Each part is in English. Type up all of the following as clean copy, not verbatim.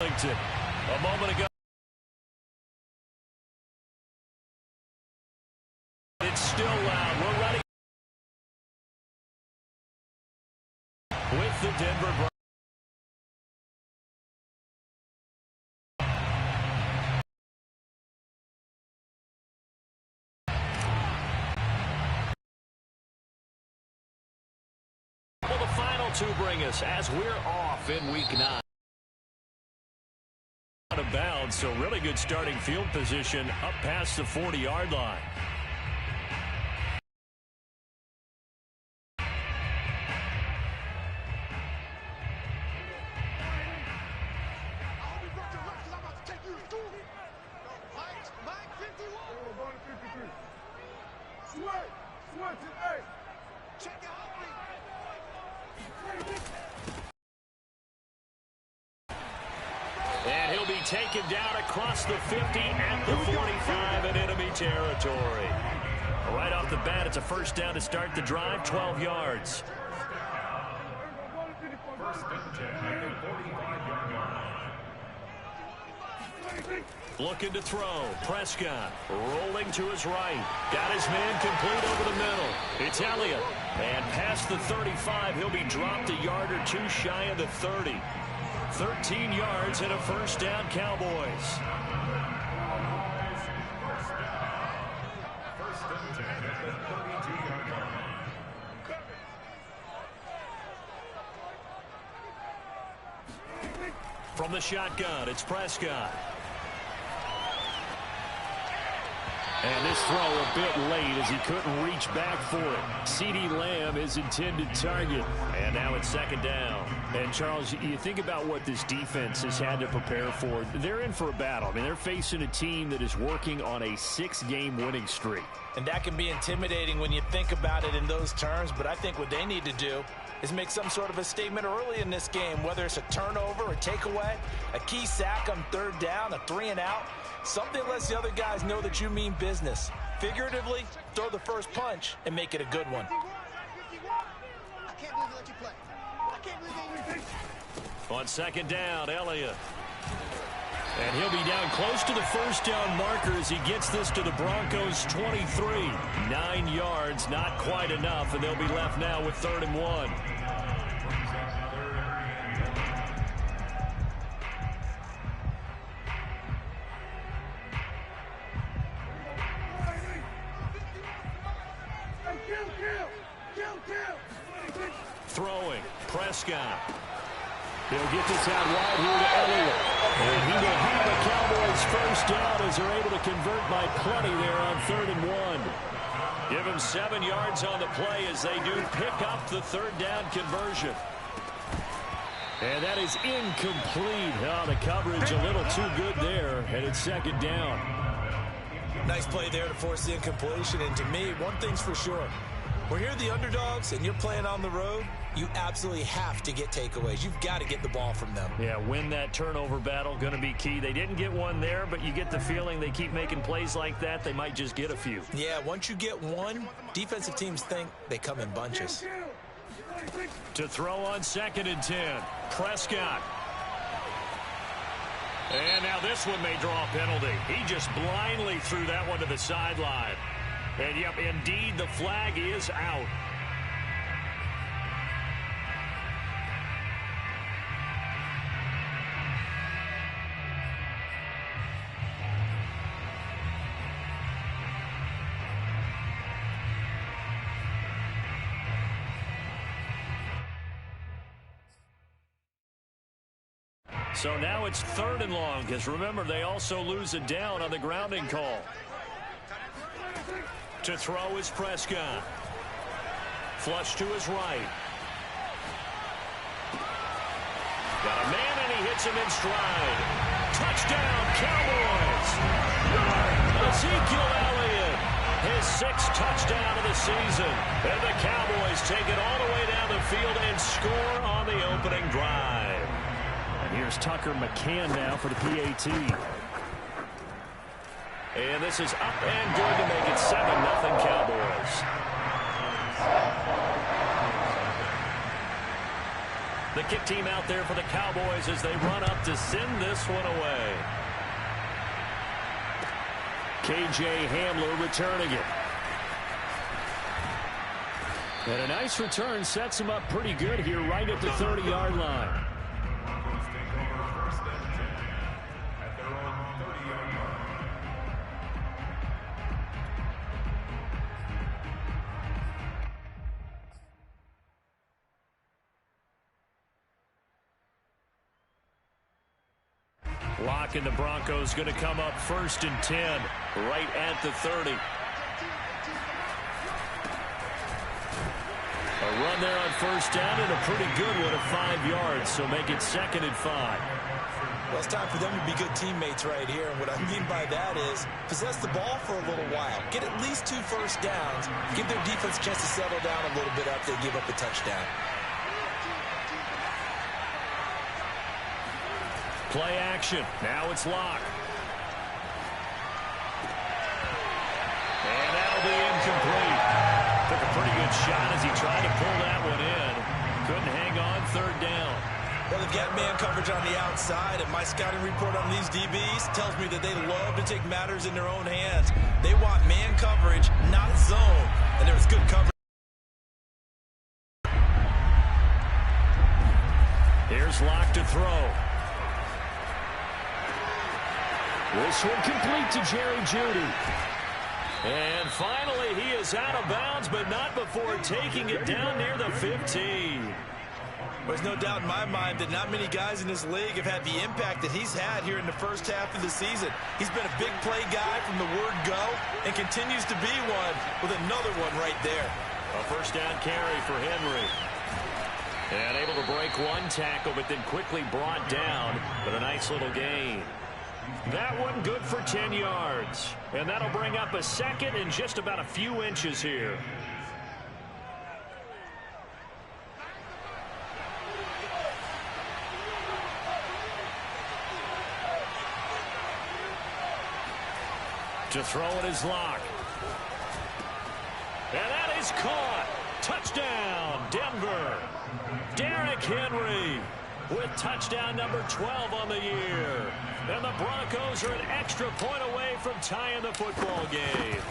A moment ago. It's still loud. We're ready with the Denver Broncos. Well, the final two bring us as we're off in Week 9. Out of bounds, so really good starting field position up past the 40-yard line. And he'll be taken down across the 50 at the 45 in enemy territory. Right off the bat, it's a first down to start the drive, 12 yards. Looking to throw. Prescott rolling to his right. Got his man complete over the middle. It's Elliott. And past the 35, he'll be dropped a yard or two shy of the 30. 13 yards and a first down, Cowboys. From the shotgun, it's Prescott. And this throw a bit late as he couldn't reach back for it. CeeDee Lamb is intended target. And now it's second down. And, Charles, you think about what this defense has had to prepare for. They're in for a battle. I mean, they're facing a team that is working on a 6-game winning streak. And that can be intimidating when you think about it in those terms. But I think what they need to do is make some sort of a statement early in this game, whether it's a turnover, a takeaway, a key sack on third down, a 3-and-out. Something lets the other guys know that you mean business. Figuratively, throw the first punch and make it a good one. On second down, Elliott. And he'll be down close to the first down marker as he gets this to the Broncos' 23. 9 yards, not quite enough, and they'll be left now with 3rd and 1. Throwing, Prescott. They'll get this out wide here to Elliott. And he will have the Cowboys first down as they're able to convert by plenty there on 3rd and 1. Give him 7 yards on the play as they do pick up the 3rd down conversion. And that is incomplete. Oh, the coverage a little too good there, and it's second down. Nice play there to force the incompletion. And to me, one thing's for sure. When you're the underdogs and you're playing on the road, you absolutely have to get takeaways. You've got to get the ball from them. Yeah, win that turnover battle, going to be key. They didn't get one there, but you get the feeling they keep making plays like that, they might just get a few. Yeah, once you get one, defensive teams think they come in bunches. To throw on 2nd and 10, Prescott. And now this one may draw a penalty. He just blindly threw that one to the sideline. And, yep, indeed, the flag is out. So now it's 3rd and long, because remember, they also lose it down on the grounding call. To throw is Prescott. Flush to his right. Got a man, and he hits him in stride. Touchdown, Cowboys! Ezekiel Elliott, his 6th touchdown of the season. And the Cowboys take it all the way down the field and score on the opening drive. And here's Tucker McCann now for the PAT. And this is up and good to make it 7-0 Cowboys. The kick team out there for the Cowboys as they run up to send this one away. K.J. Hamler returning it. And a nice return sets him up pretty good here right at the 30-yard line. Lock and the Broncos going to come up 1st and 10 right at the 30. A run there on 1st down and a pretty good one of 5 yards, so make it 2nd and 5. Well, it's time for them to be good teammates right here, and what I mean by that is possess the ball for a little while, get at least 2 first downs, give their defense a chance to settle down a little bit after they give up a touchdown. Play action. Now it's Locke. And that'll be incomplete. Took a pretty good shot as he tried to pull that one in. Couldn't hang on 3rd down. Well, they've got man coverage on the outside, and my scouting report on these DBs tells me that they love to take matters in their own hands. They want man coverage, not zone, and there's good coverage. Here's Locke to throw. This one complete to Jerry Jeudy. And finally, he is out of bounds, but not before taking it down near the 15. There's no doubt in my mind that not many guys in this league have had the impact that he's had here in the first half of the season. He's been a big play guy from the word go and continues to be one with another one right there. A 1st down carry for Henry. And able to break one tackle, but then quickly brought down, but a nice little gain. That one good for 10 yards. And that'll bring up a 2nd and just about a few inches here. To throw it is Locke. And that is caught. Touchdown, Denver. Derrick Henry with touchdown number 12 on the year. And the Broncos are an extra point away from tying the football game.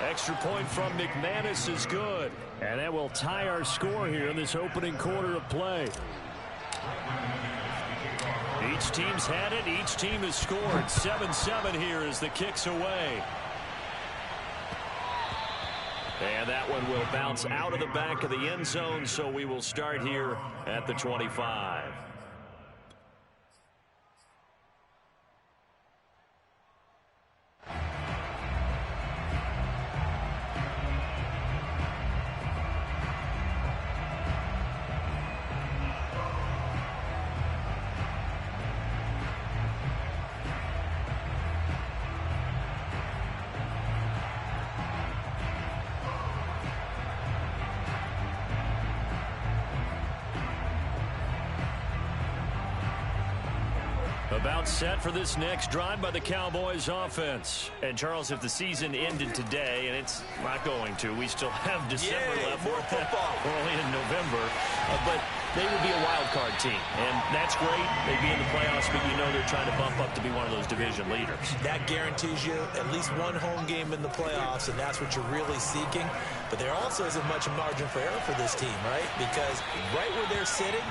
Extra point from McManus is good. And that will tie our score here in this opening quarter of play. Each team's had it. Each team has scored. 7-7 here as the kick's away. And that one will bounce out of the back of the end zone, so we will start here at the 25. About set for this next drive by the Cowboys offense. And Charles, if the season ended today, and it's not going to, we still have December left. More football. We're only in November, but they would be a wild card team, and that's great. They'd be in the playoffs, but you know they're trying to bump up to be one of those division leaders. That guarantees you at least one home game in the playoffs, and that's what you're really seeking. But there also isn't much margin for error for this team, right? Because right where they're sitting,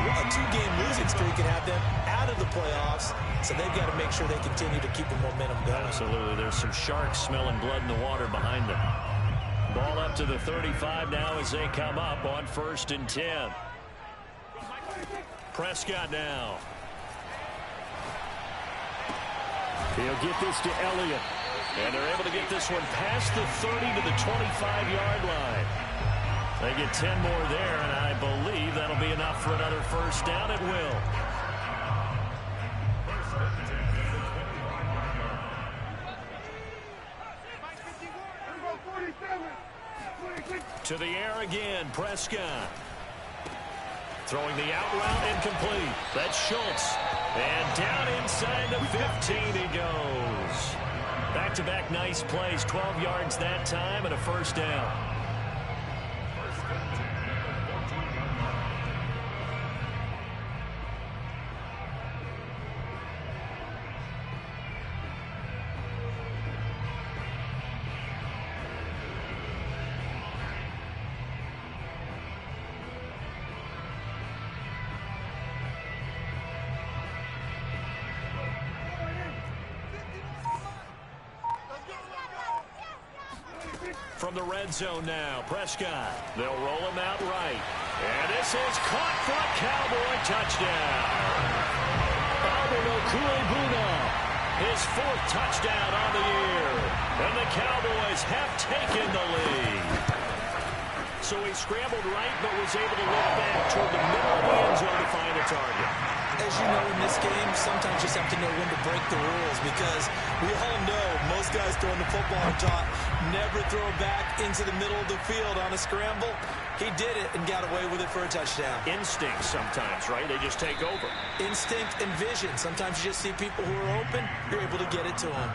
a 2-game losing streak can have them out of the playoffs, so they've got to make sure they continue to keep the momentum going. Absolutely. There's some sharks smelling blood in the water behind them. Ball up to the 35 now as they come up on 1st and 10. Prescott now. He'll get this to Elliott. And they're able to get this one past the 30 to the 25-yard line. They get 10 more there, and I believe that'll be enough for another 1st down. It will. To the air again, Prescott. Throwing the out route incomplete. That's Schultz. And down inside the 15 he goes. Back-to-back nice plays. 12 yards that time and a 1st down. from the red zone now. Prescott. They'll roll him out right. And this is caught for a Cowboy touchdown. Albert Okwuegbunam, his 4th touchdown on the year. And the Cowboys have taken the lead. So he scrambled right, but was able to look back toward the middle of the end zone to find a target. As you know, in this game, sometimes you just have to know when to break the rules, because we all know most guys throwing the football on top never throw back into the middle of the field on a scramble. He did it and got away with it for a touchdown. Instinct sometimes, right? They just take over. Instinct and vision. Sometimes you just see people who are open, you're able to get it to them.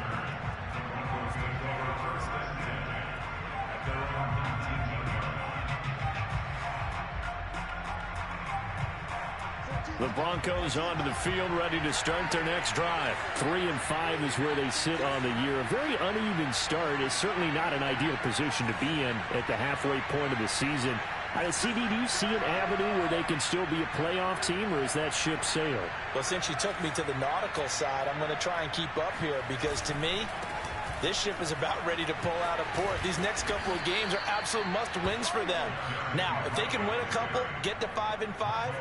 The Broncos onto the field, ready to start their next drive. 3-5 is where they sit on the year. A very uneven start is certainly not an ideal position to be in at the halfway point of the season. CD, do you see an avenue where they can still be a playoff team, or is that ship sailed? Well, since you took me to the nautical side, I'm going to try and keep up here, because to me, this ship is about ready to pull out of port. These next couple of games are absolute must-wins for them. Now, if they can win a couple, get to 5-5,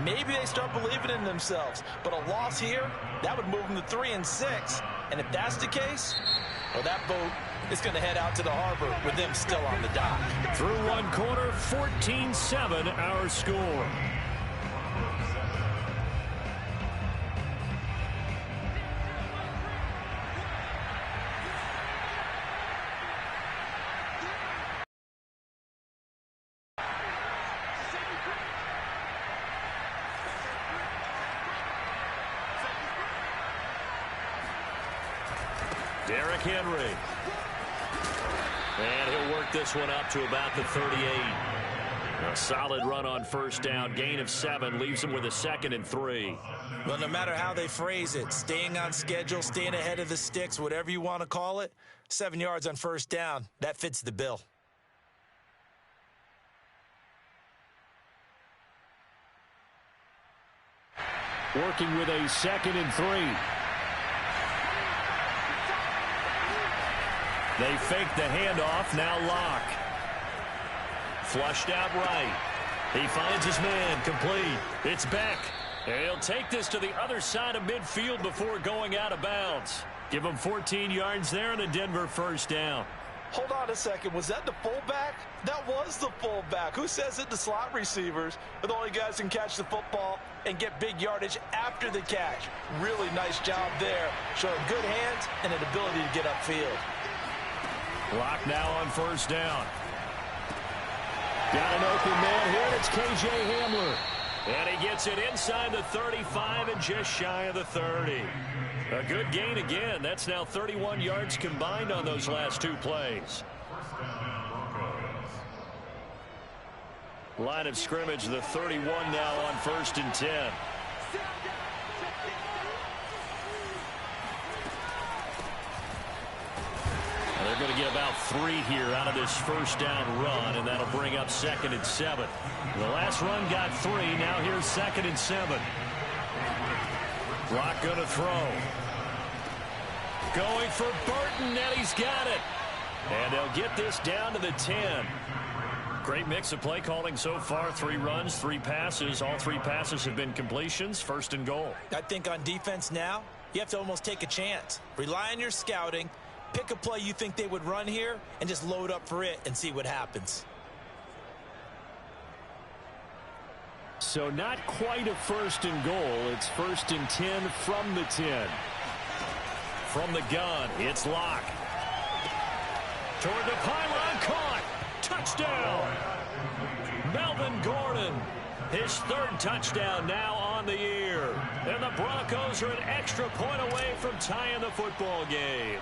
maybe they start believing in themselves. But a loss here, that would move them to 3-6. And if that's the case, well, that boat is going to head out to the harbor with them still on the dock. Through one quarter, 14-7 our score. Derrick Henry. And he'll work this one up to about the 38. A solid run on first down. Gain of 7 leaves him with a 2nd and 3. Well, no matter how they phrase it, staying on schedule, staying ahead of the sticks, whatever you want to call it, 7 yards on first down, that fits the bill. Working with a 2nd and 3. They fake the handoff. Now Locke. Flushed out right. He finds his man. Complete. It's Beck. And he'll take this to the other side of midfield before going out of bounds. Give him 14 yards there and a Denver first down. Hold on a second. Was that the fullback? That was the fullback. Who says it? The slot receivers are the only guys who can catch the football and get big yardage after the catch. Really nice job there. Showing good hands and an ability to get upfield. Locke now on first down. Got an open man here. It's K.J. Hamler. And he gets it inside the 35 and just shy of the 30. A good gain again. That's now 31 yards combined on those last 2 plays. Line of scrimmage, the 31 now on 1st and 10. They're going to get about 3 here out of this first down run, and that'll bring up 2nd and 7. The last run got 3. Now here's 2nd and 7. Locke going to throw. Going for Burton, and he's got it. And they'll get this down to the 10. Great mix of play calling so far. 3 runs, 3 passes. All 3 passes have been completions. 1st and goal. I think on defense now, you have to almost take a chance. Rely on your scouting. Pick a play you think they would run here and just load up for it and see what happens. So not quite a 1st and goal. It's 1st and 10 from the 10. From the gun, it's Locke. Toward the pylon, caught. Touchdown. Melvin Gordon. His 3rd touchdown now on the year. And the Broncos are an extra point away from tying the football game.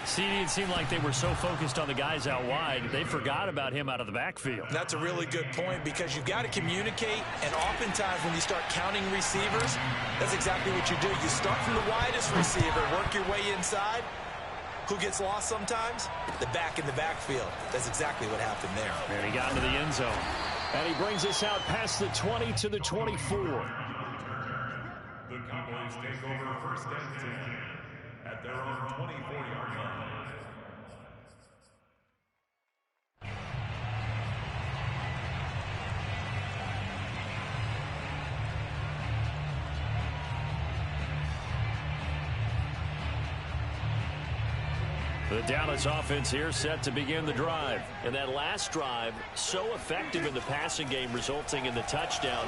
CD, it seemed like they were so focused on the guys out wide, they forgot about him out of the backfield. That's a really good point, because you've got to communicate, and oftentimes when you start counting receivers, that's exactly what you do. You start from the widest receiver, work your way inside. Who gets lost sometimes? The back in the backfield. That's exactly what happened there. And he got into the end zone. And he brings us out past the 20 to the 24. The Cowboys take over 1st and 10 at their own 24-yard line. The Dallas offense here set to begin the drive. And that last drive, so effective in the passing game, resulting in the touchdown.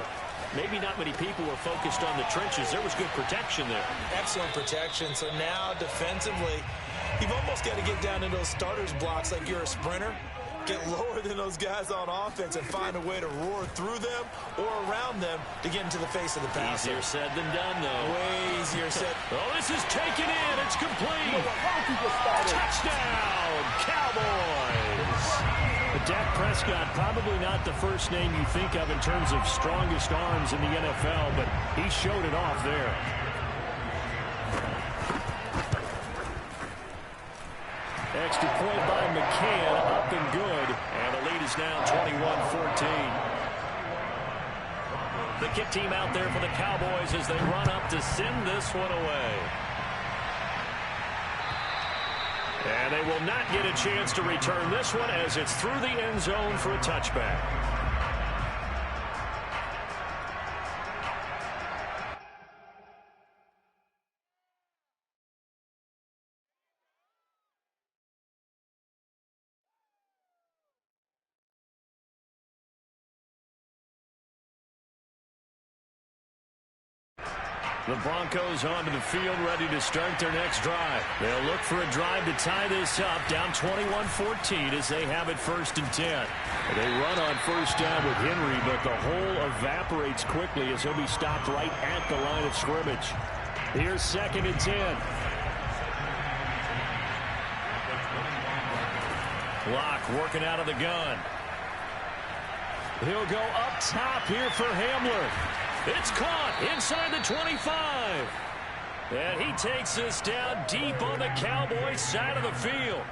Maybe not many people were focused on the trenches. There was good protection there. Excellent protection. So now defensively, you've almost got to get down in those starters blocks like you're a sprinter. Get lower than those guys on offense and find a way to roar through them or around them to get into the face of the passer. Easier said than done, though. Way easier said. Oh, this is taken in. It's complete. Touchdown, Cowboys. But Dak Prescott, probably not the first name you think of in terms of strongest arms in the NFL, but he showed it off there. Extra point by McCann, up and good. And the lead is now 21-14. The kick team out there for the Cowboys as they run up to send this one away. And they will not get a chance to return this one as it's through the end zone for a touchback. The Broncos onto the field, ready to start their next drive. They'll look for a drive to tie this up, down 21-14 as they have it 1st and 10. They run on first down with Henry, but the hole evaporates quickly as he'll be stopped right at the line of scrimmage. Here's 2nd and 10. Locke working out of the gun. He'll go up top here for Hamler. It's caught inside the 25. And he takes this down deep on the Cowboys side of the field.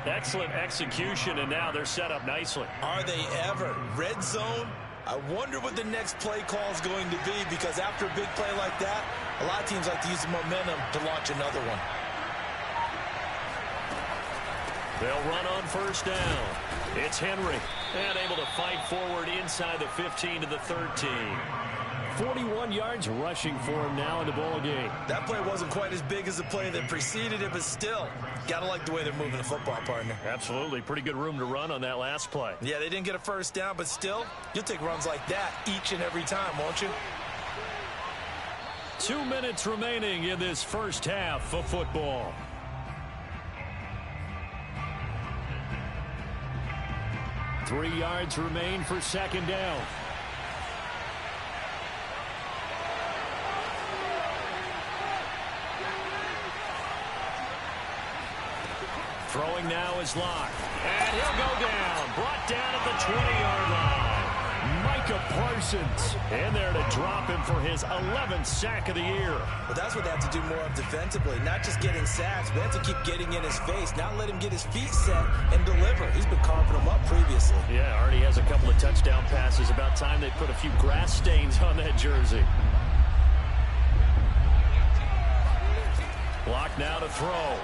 Excellent execution, and now they're set up nicely. Are they ever? Red zone? I wonder what the next play call is going to be, because after a big play like that, a lot of teams like to use the momentum to launch another one. They'll run on first down. It's Henry, and able to fight forward inside the 15 to the 13. 41 yards rushing for him now in the ball game. That play wasn't quite as big as the play that preceded it, but still, gotta like the way they're moving the football, partner. Absolutely. Pretty good room to run on that last play. Yeah, they didn't get a first down, but still, you'll take runs like that each and every time, won't you? 2 minutes remaining in this first half of football. Three yards remain for 2nd down. Throwing now is Locke. And he'll go down. Brought down at the 20-yard line. Micah Parsons in there to drop him for his 11th sack of the year. Well, that's what they have to do more of defensively. Not just getting sacks, but they have to keep getting in his face. Not let him get his feet set and deliver. He's been carving them up previously. Yeah, already has a couple of touchdown passes. About time they put a few grass stains on that jersey. Locke now to throw.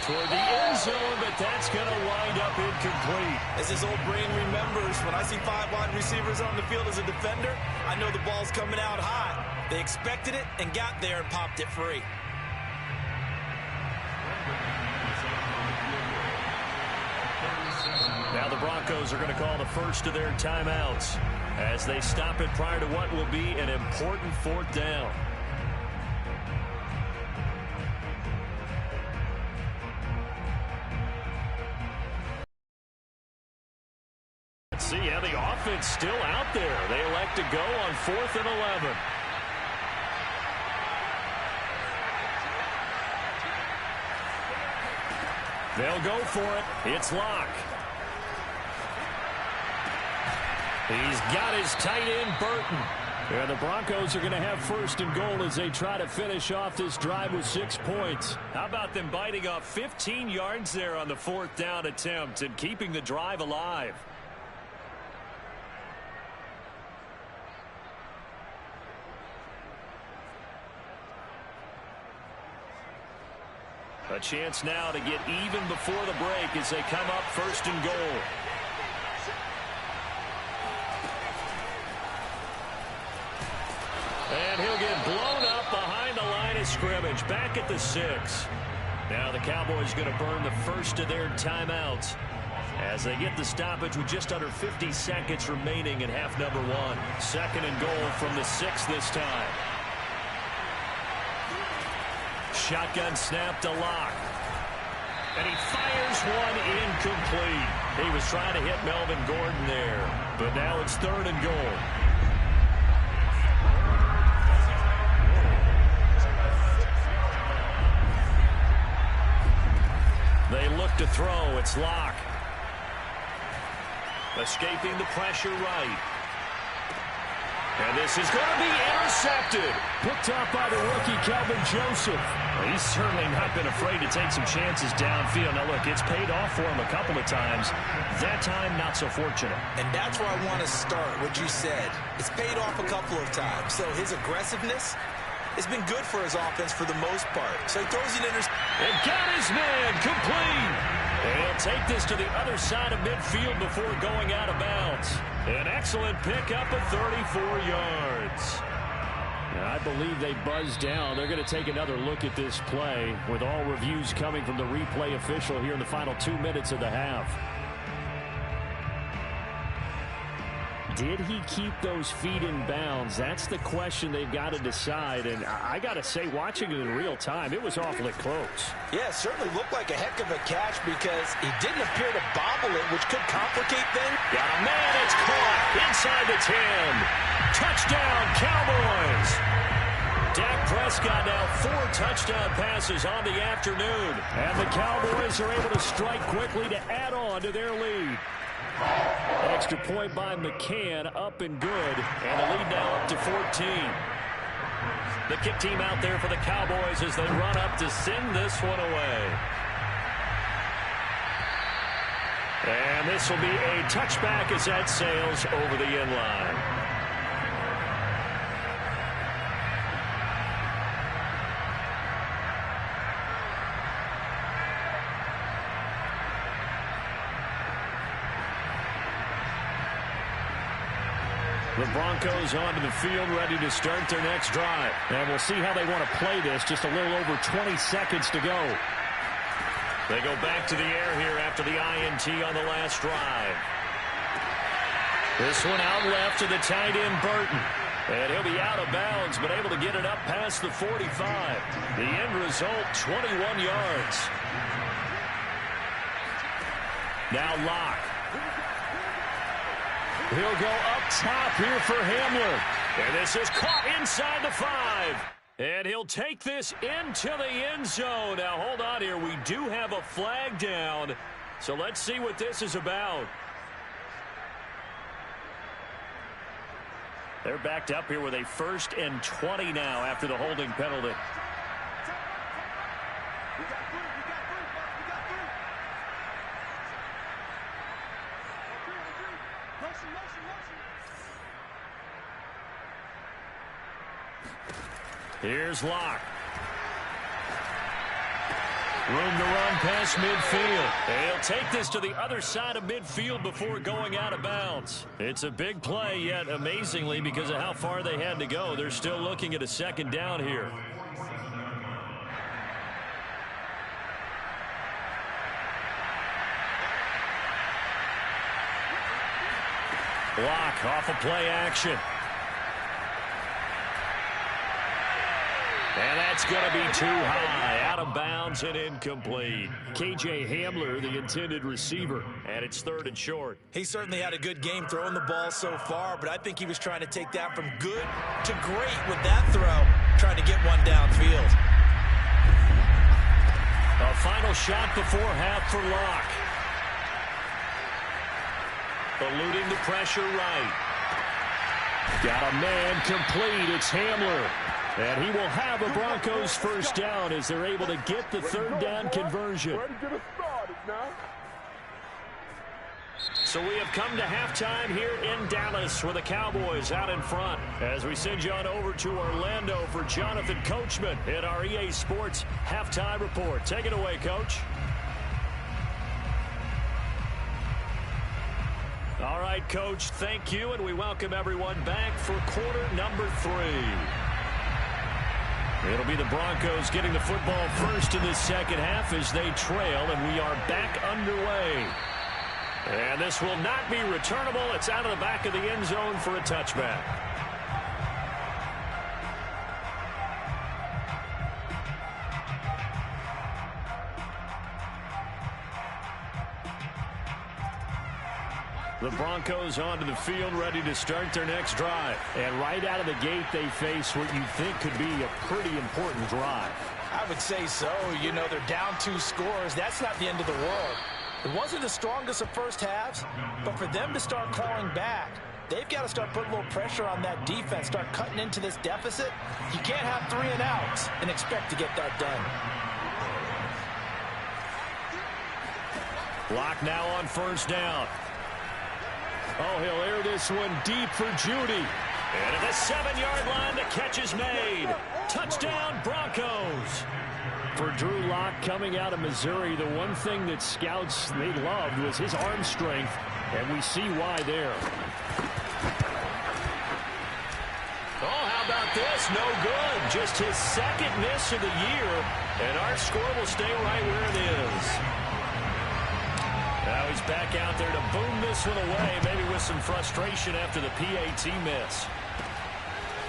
Toward the end zone, but that's going to wind up incomplete. As his old brain remembers, when I see 5 wide receivers on the field as a defender, I know the ball's coming out high. They expected it and got there and popped it free. Now the Broncos are going to call the first of their timeouts as they stop it prior to what will be an important 4th down. See how the offense still out there. They elect to go on 4th and 11. They'll go for it. It's Locke. He's got his tight end, Burton. And the Broncos are going to have 1st and goal as they try to finish off this drive with 6 points. How about them biting off 15 yards there on the 4th down attempt and keeping the drive alive? A chance now to get even before the break as they come up 1st and goal. And he'll get blown up behind the line of scrimmage, back at the 6. Now the Cowboys going to burn the first of their timeouts as they get the stoppage with just under 50 seconds remaining in half number 1. 2nd and goal from the 6 this time. Shotgun snap to Locke. And he fires one incomplete. He was trying to hit Melvin Gordon there. But now it's 3rd and goal. They look to throw. It's Locke. Escaping the pressure right. And this is going to be intercepted. Picked up by the rookie, Kelvin Joseph. Well, he's certainly not been afraid to take some chances downfield. Now, look, it's paid off for him a couple of times. That time, not so fortunate. And that's where I want to start, what you said. It's paid off a couple of times. So his aggressiveness has been good for his offense for the most part. So he throws an interception. And got his man complete. And he'll take this to the other side of midfield before going out of bounds. An excellent pickup of 34 yards. And I believe they buzzed down. They're going to take another look at this play with all reviews coming from the replay official here in the final 2 minutes of the half. Did he keep those feet in bounds? That's the question they've got to decide. And I got to say, watching it in real time, it was awfully close. Yeah, it certainly looked like a heck of a catch because he didn't appear to bobble it, which could complicate things. Got a man, it's caught inside the 10. Touchdown, Cowboys. Dak Prescott now 4 touchdown passes on the afternoon. And the Cowboys are able to strike quickly to add on to their lead. Extra point by McCann, up and good. And the lead now up to 14. The kick team out there for the Cowboys as they run up to send this one away. And this will be a touchback as that sails over the end line. The Broncos onto the field, ready to start their next drive. And we'll see how they want to play this. Just a little over 20 seconds to go. They go back to the air here after the INT on the last drive. This one out left to the tight end, Burton. And he'll be out of bounds, but able to get it up past the 45. The end result, 21 yards. Now Locke. He'll go up top here for Hamler. And this is caught inside the 5. And he'll take this into the end zone. Now, hold on here. We do have a flag down. So let's see what this is about. They're backed up here with a 1st and 20 now after the holding penalty. Here's Locke. Room to run past midfield. He'll take this to the other side of midfield before going out of bounds. It's a big play, yet amazingly, because of how far they had to go, they're still looking at a 2nd down here. Locke off of play action. And that's going to be too high, out of bounds and incomplete. KJ Hamler, the intended receiver, and it's 3rd and short. He certainly had a good game throwing the ball so far, but I think he was trying to take that from good to great with that throw, trying to get one downfield. A final shot before half for Locke. Eluding the pressure right. Got a man complete. It's Hamler. And he will have a Broncos 1st down as they're able to get the 3rd down conversion. So we have come to halftime here in Dallas with the Cowboys out in front. As we send you on over to Orlando for Jonathan Coachman in our EA Sports Halftime Report. Take it away, Coach. All right, Coach, thank you, and we welcome everyone back for quarter number 3. It'll be the Broncos getting the football first in this second half as they trail, and we are back underway. And this will not be returnable. It's out of the back of the end zone for a touchback. The Broncos onto the field, ready to start their next drive. And right out of the gate, they face what you think could be a pretty important drive. I would say so. You know, they're down 2 scores. That's not the end of the world. It wasn't the strongest of first halves, but for them to start clawing back, they've got to start putting a little pressure on that defense, start cutting into this deficit. You can't have 3 and outs and expect to get that done. Lock now on first down. Oh, he'll air this one deep for Judy. And at the 7-yard line, the catch is made. Touchdown, Broncos. For Drew Lock coming out of Missouri, the one thing that scouts they loved was his arm strength, and we see why there. Oh, how about this? No good. Just his second miss of the year, and our score will stay right where it is. Now he's back out there to boom this one away, maybe with some frustration after the PAT miss.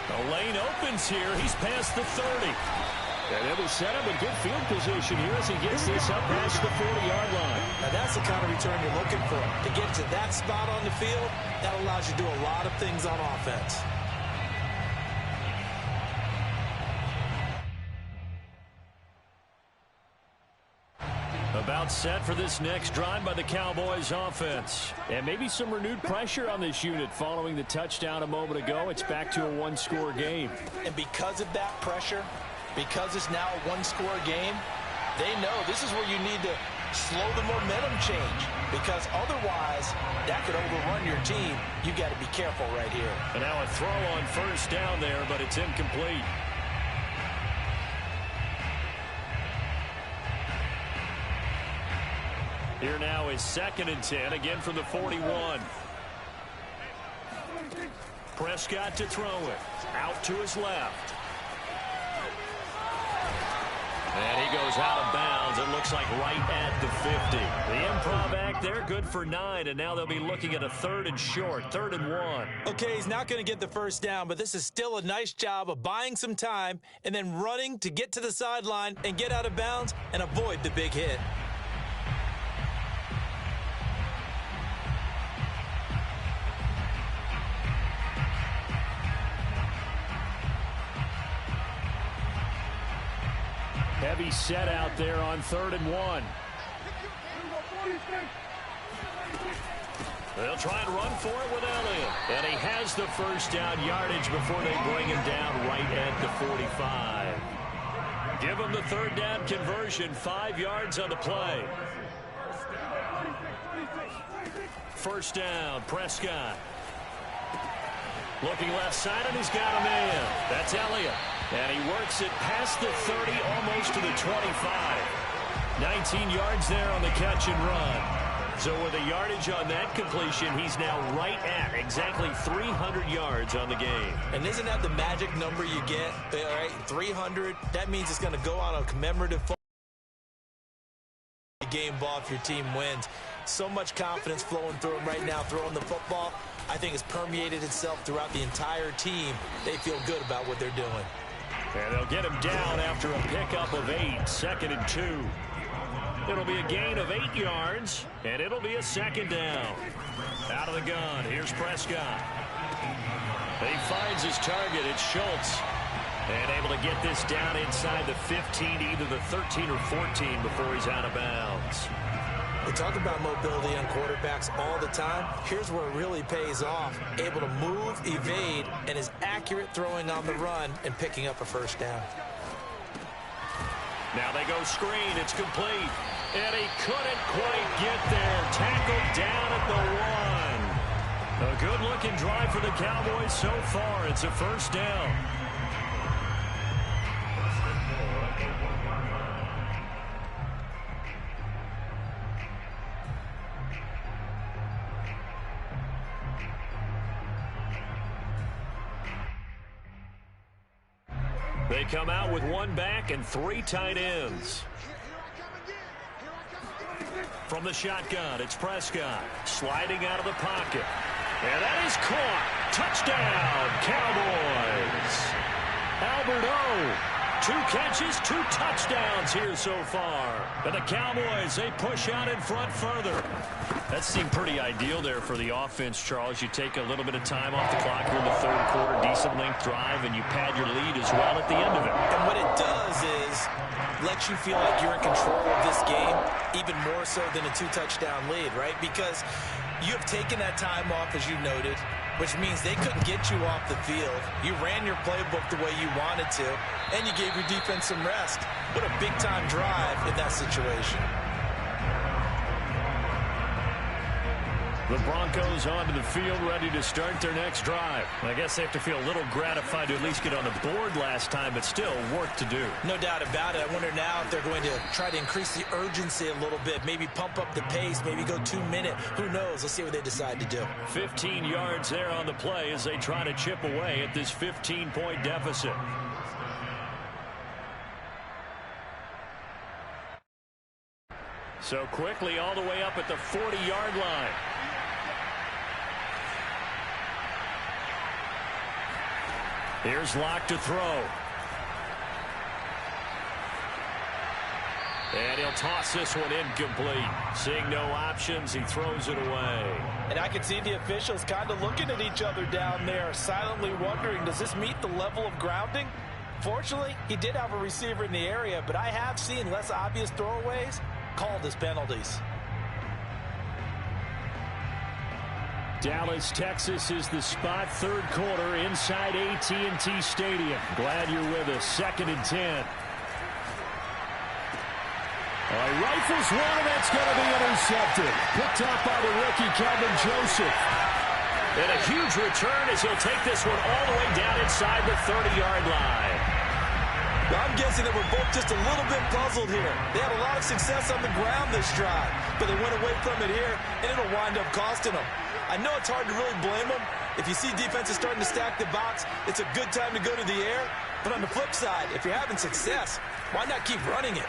The lane opens here. He's past the 30. And it will set him in good field position here as he gets this up past the 40-yard line. Now that's the kind of return you're looking for. To get to that spot on the field, that allows you to do a lot of things on offense. About set for this next drive by the Cowboys offense. And maybe some renewed pressure on this unit following the touchdown a moment ago. It's back to a 1-score game. And because of that pressure, because it's now a 1-score game, they know this is where you need to slow the momentum change, because otherwise that could overrun your team. You got to be careful right here. And now a throw on first down there, but it's incomplete. Here now is 2nd and 10, again from the 41. Prescott to throw it. Out to his left. And he goes out of bounds. It looks like right at the 50. The improv act there, good for 9, and now they'll be looking at a 3rd and short, 3rd and 1. Okay, he's not going to get the first down, but this is still a nice job of buying some time and then running to get to the sideline and get out of bounds and avoid the big hit. Heavy set out there on 3rd and 1. They'll try and run for it with Elliott. And he has the first down yardage before they bring him down right at the 45. Give him the 3rd down conversion, 5 yards on the play. First down, Prescott. Looking left side, and he's got a man. That's Elliott. And he works it past the 30, almost to the 25. 19 yards there on the catch and run. So with a yardage on that completion, he's now right at exactly 300 yards on the game. And isn't that the magic number you get? All right, 300. That means it's going to go on a commemorative game ball if your team wins. So much confidence flowing through him right now, throwing the football. I think it's permeated itself throughout the entire team. They feel good about what they're doing. And they'll get him down after a pickup of 8, 2nd and 2. It'll be a gain of 8 yards, and it'll be a 2nd down. Out of the gun, here's Prescott. He finds his target, it's Schultz. And able to get this down inside the 15, either the 13 or 14 before he's out of bounds. We talk about mobility on quarterbacks all the time. Here's where it really pays off. Able to move, evade, and is accurate throwing on the run and picking up a first down. Now they go screen. It's complete. And he couldn't quite get there. Tackled down at the 1. A good-looking drive for the Cowboys so far. It's a first down. They come out with one back and 3 tight ends. From the shotgun, it's Prescott sliding out of the pocket. And that is caught. Touchdown, Cowboys. Albert O. 2 catches, 2 touchdowns here so far. And the Cowboys, they push out in front further. That seemed pretty ideal there for the offense, Charles. You take a little bit of time off the clock here in the third quarter, decent length drive, and you pad your lead as well at the end of it. And what it does is lets you feel like you're in control of this game, even more so than a 2-touchdown lead, right? Because you have taken that time off, as you noted, which means they couldn't get you off the field. You ran your playbook the way you wanted to, and you gave your defense some rest. What a big-time drive in that situation. The Broncos onto the field, ready to start their next drive. I guess they have to feel a little gratified to at least get on the board last time, but still work to do. No doubt about it. I wonder now if they're going to try to increase the urgency a little bit, maybe pump up the pace, maybe go 2-minute. Who knows? Let's see what they decide to do. 15 yards there on the play as they try to chip away at this 15-point deficit. So quickly all the way up at the 40-yard line. Here's Locke to throw. And he'll toss this one incomplete. Seeing no options, he throws it away. And I can see the officials kind of looking at each other down there, silently wondering, does this meet the level of grounding? Fortunately, he did have a receiver in the area, but I have seen less obvious throwaways called as penalties. Dallas, Texas is the spot. Third quarter inside AT&T Stadium. Glad you're with us. 2nd and 10. He rifles one, and that's going to be intercepted. Picked up by the rookie, Kelvin Joseph. And a huge return as he'll take this one all the way down inside the 30-yard line. I'm guessing that we're both just a little bit puzzled here. They had a lot of success on the ground this drive, but they went away from it here, and it'll wind up costing them. I know it's hard to really blame them. If you see defenses starting to stack the box, it's a good time to go to the air. But on the flip side, if you're having success, why not keep running it?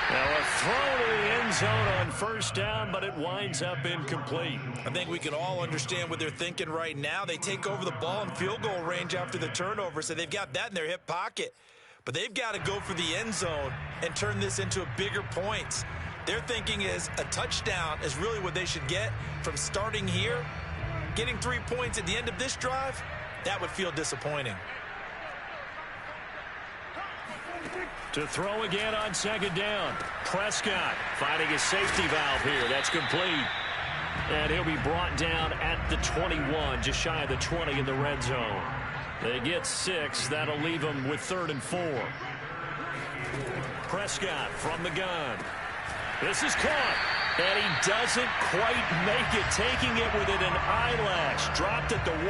Now a throw to the end zone on first down, but it winds up incomplete. I think we can all understand what they're thinking right now. They take over the ball in field goal range after the turnover, so they've got that in their hip pocket. But they've got to go for the end zone and turn this into bigger points. Their thinking is a touchdown is really what they should get from starting here. Getting 3 points at the end of this drive, that would feel disappointing. To throw again on 2nd down. Prescott finding a safety valve here. That's complete. And he'll be brought down at the 21, just shy of the 20 in the red zone. They get 6. That'll leave them with 3rd and 4. Prescott from the gun. This is caught. And he doesn't quite make it, taking it within an eyelash. Dropped at the 1.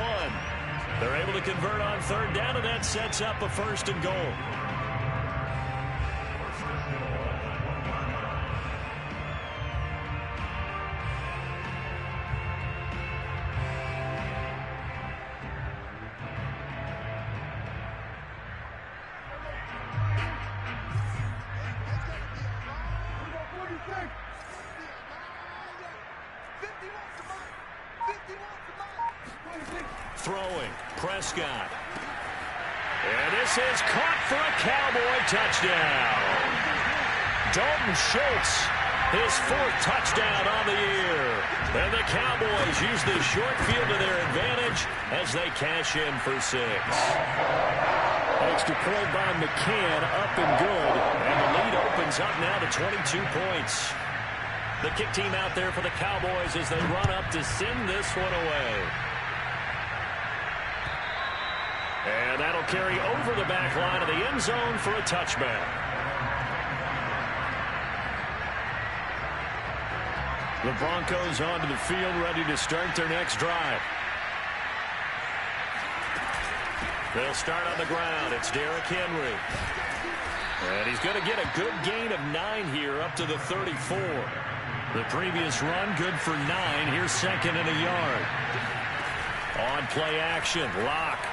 They're able to convert on 3rd down, and that sets up a 1st and goal. Throwing, Prescott. And this is caught for a Cowboy touchdown. Dalton Schultz, his 4th touchdown on the year. And the Cowboys use the short field to their advantage as they cash in for 6. Extra point by McCann, up and good. And the lead opens up now to 22 points. The kick team out there for the Cowboys as they run up to send this one away. And that'll carry over the back line of the end zone for a touchback. The Broncos onto the field, ready to start their next drive. They'll start on the ground. It's Derrick Henry. And he's going to get a good gain of 9 here, up to the 34. The previous run, good for 9. Here's 2nd and a yard. On play action, Locke.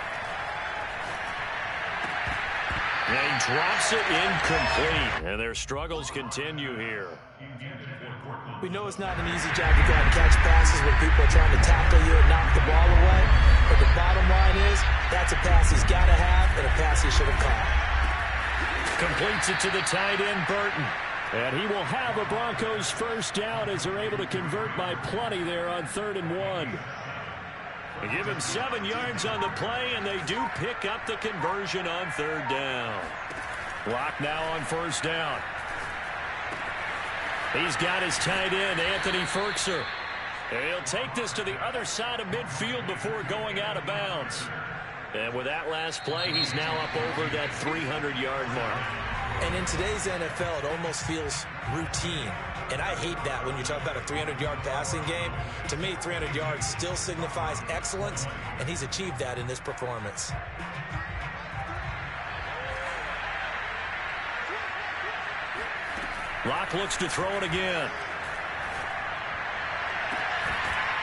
And he drops it incomplete. And their struggles continue here. We know it's not an easy job to go out and catch passes when people are trying to tackle you and knock the ball away. But the bottom line is, that's a pass he's got to have and a pass he should have caught. Completes it to the tight end, Burton. And he will have a Broncos first down as they're able to convert by plenty there on 3rd and 1. They give him 7 yards on the play, and they do pick up the conversion on 3rd down. Lock now on 1st down. He's got his tight end, Anthony Firkser. And he'll take this to the other side of midfield before going out of bounds. And with that last play, he's now up over that 300-yard mark. And in today's NFL, it almost feels routine. And I hate that when you talk about a 300-yard passing game. To me, 300 yards still signifies excellence, and he's achieved that in this performance. Locke looks to throw it again.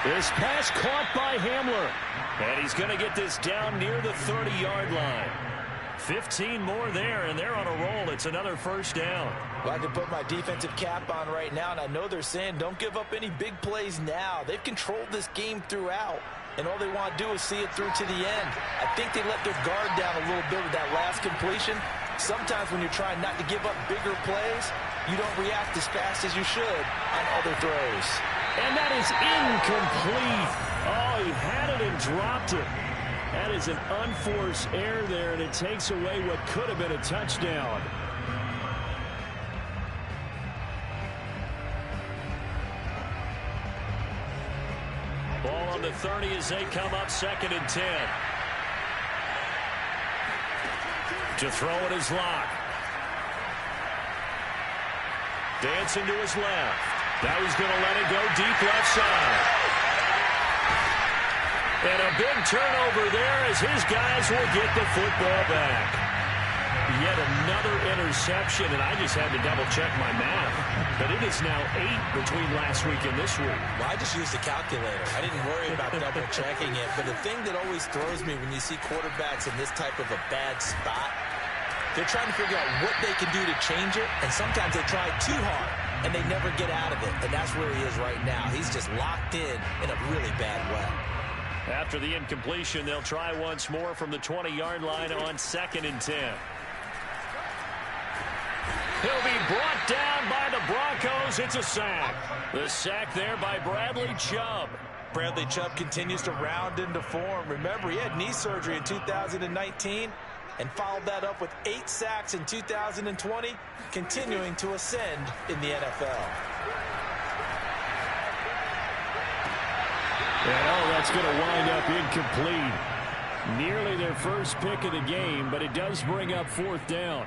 This pass caught by Hamler. And he's going to get this down near the 30-yard line. 15 more there, and they're on a roll. It's another first down. Well, I can put my defensive cap on right now, and I know they're saying don't give up any big plays now. They've controlled this game throughout, and all they want to do is see it through to the end. I think they let their guard down a little bit with that last completion. Sometimes when you're trying not to give up bigger plays, you don't react as fast as you should on other throws. And that is incomplete. Oh, he had it and dropped it. That is an unforced error there, and it takes away what could have been a touchdown. Ball on the 30 as they come up 2nd and 10. To throw it is Locke. Dancing to his left. Now he's going to let it go deep left side. And a big turnover there as his guys will get the football back. Yet another interception, and I just had to double-check my math. But it is now 8 between last week and this week. Well, I just used a calculator. I didn't worry about double-checking it. But the thing that always throws me when you see quarterbacks in this type of a bad spot, they're trying to figure out what they can do to change it, and sometimes they try too hard, and they never get out of it. And that's where he is right now. He's just locked in a really bad way. After the incompletion, they'll try once more from the 20-yard line on 2nd and 10. He'll be brought down by the Broncos. It's a sack. The sack there by Bradley Chubb. Bradley Chubb continues to round into form. Remember, he had knee surgery in 2019 and followed that up with 8 sacks in 2020, continuing to ascend in the NFL. And that's going to wind up incomplete. Nearly their first pick of the game, but it does bring up 4th down.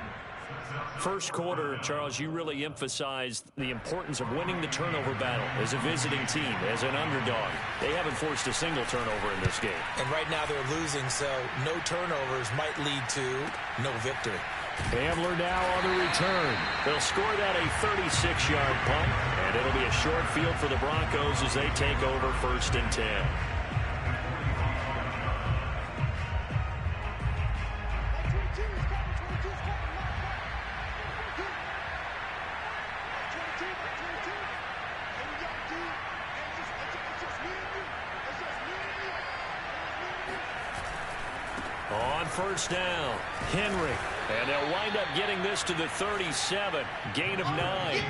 First quarter, Charles, you really emphasized the importance of winning the turnover battle as a visiting team, as an underdog. They haven't forced a single turnover in this game. And right now they're losing, so no turnovers might lead to no victory. Hamler now on the return. They'll score that a 36-yard punt, and it'll be a short field for the Broncos as they take over 1st and 10. On 1st down, Henry. And they'll wind up getting this to the 37. Gain of 9.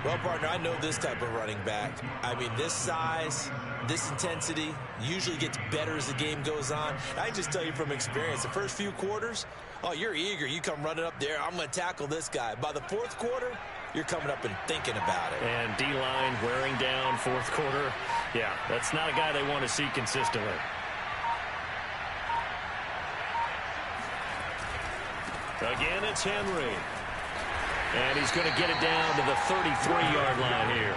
Well, partner, I know this type of running back. I mean, this size, this intensity usually gets better as the game goes on. I can just tell you from experience, the first few quarters, oh, you're eager. You come running up there. I'm going to tackle this guy. By the 4th quarter, you're coming up and thinking about it. And D-line wearing down 4th quarter. Yeah, that's not a guy they want to see consistently. Again, it's Henry. And he's going to get it down to the 33-yard line here.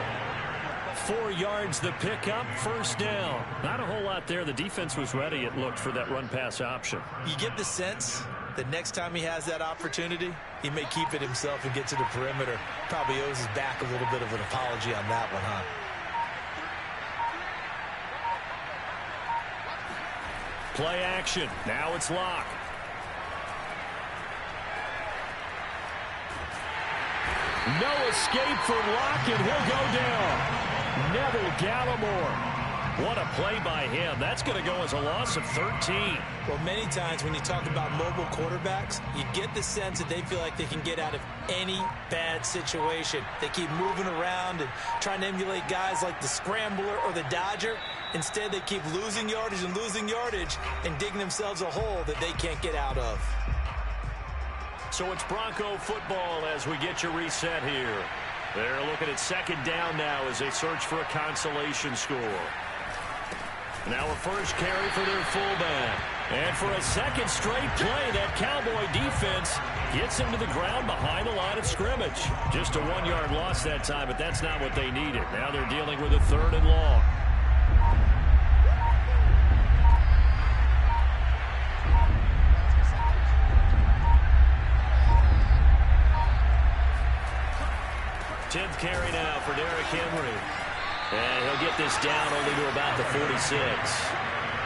4 yards the pickup, 1st down. Not a whole lot there. The defense was ready, it looked, for that run-pass option. You get the sense that next time he has that opportunity, he may keep it himself and get to the perimeter. Probably owes his back a little bit of an apology on that one, huh? Play action. Now it's Locke. No escape for Locke, and he'll go down. Neville Gallimore. What a play by him. That's going to go as a loss of 13. Well, many times when you talk about mobile quarterbacks, you get the sense that they feel like they can get out of any bad situation. They keep moving around and trying to emulate guys like the Scrambler or the Dodger. Instead, they keep losing yardage and digging themselves a hole that they can't get out of. So it's Bronco football as we get you reset here. They're looking at second down now as they search for a consolation score. Now a first carry for their fullback. And for a second straight play, that Cowboy defense gets him to the ground behind the line of scrimmage. Just a 1-yard loss that time, but that's not what they needed. Now they're dealing with a 3rd and long. Tenth carry now for Derrick Henry. And he'll get this down only to about the 46.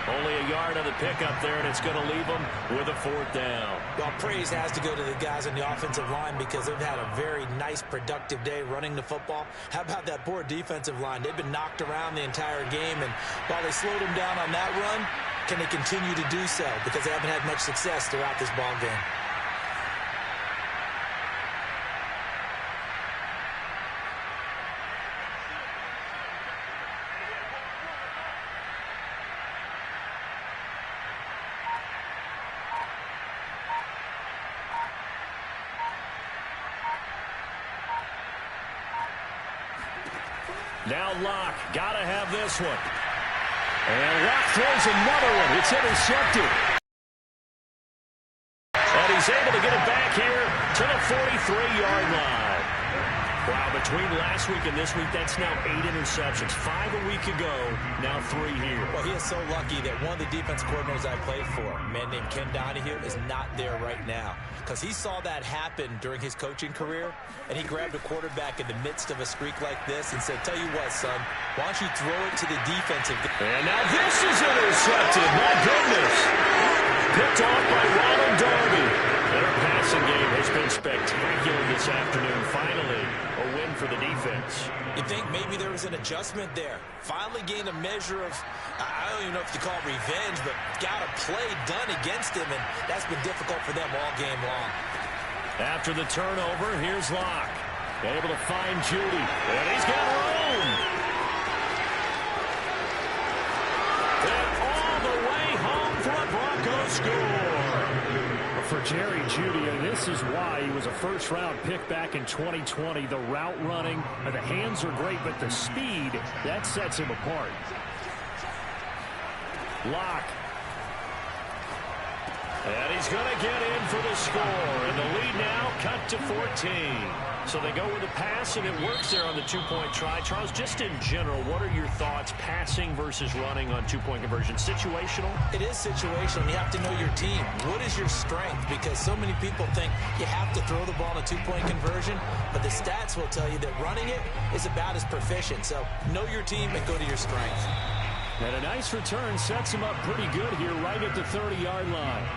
Only a yard on the pickup there, and it's going to leave him with a 4th down. Well, praise has to go to the guys on the offensive line because they've had a very nice, productive day running the football. How about that poor defensive line? They've been knocked around the entire game, and while they slowed them down on that run, can they continue to do so? Because they haven't had much success throughout this ball game. Now Locke, gotta have this one. And Locke throws another one. It's intercepted. And he's able to get it back here to the 43-yard line. Wow, between last week and this week, that's now 8 interceptions. 5 a week ago, now 3 here. Well, he is so lucky that one of the defense coordinators I played for, a man named Ken Donahue, is not there right now. Because he saw that happen during his coaching career, and he grabbed a quarterback in the midst of a streak like this and said, tell you what, son, why don't you throw it to the defensive. And now this is intercepted. My goodness. Picked off by Ronald Darby. Their passing game has been spectacular this afternoon. Finally, a win for the defense. You think maybe there was an adjustment there. Finally gained a measure of, I don't even know if you call it revenge, but got a play done against him, and that's been difficult for them all game long. After the turnover, here's Locke. Able to find Judy, and he's got room. And all the way home for a Broncos score. For Jerry Jeudy, and this is why he was a first-round pick back in 2020. The route running, the hands are great, but the speed, that sets him apart. Locke. And he's going to get in for the score. And the lead now cut to 14. So they go with a pass, and it works there on the 2-point try. Charles, just in general, what are your thoughts, passing versus running on 2-point conversion? Situational? It is situational. You have to know your team. What is your strength? Because so many people think you have to throw the ball in a 2-point conversion, but the stats will tell you that running it is about as proficient. So know your team and go to your strength. And a nice return sets him up pretty good here right at the 30-yard line.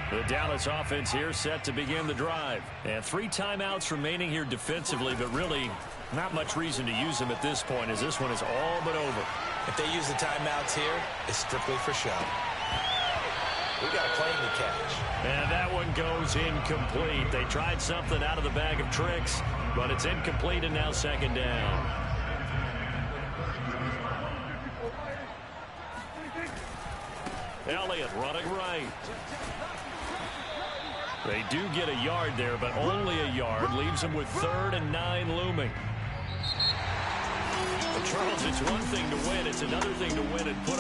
The Dallas offense here set to begin the drive. And 3 timeouts remaining here defensively, but really not much reason to use them at this point as this one is all but over. If they use the timeouts here, it's strictly for show. We got a plane to catch. And that one goes incomplete. They tried something out of the bag of tricks, but it's incomplete and now second down. Elliott running right. They do get a yard there, but only a yard. Leaves them with 3rd and 9 looming. But Charles, it's one thing to win. It's another thing to win and put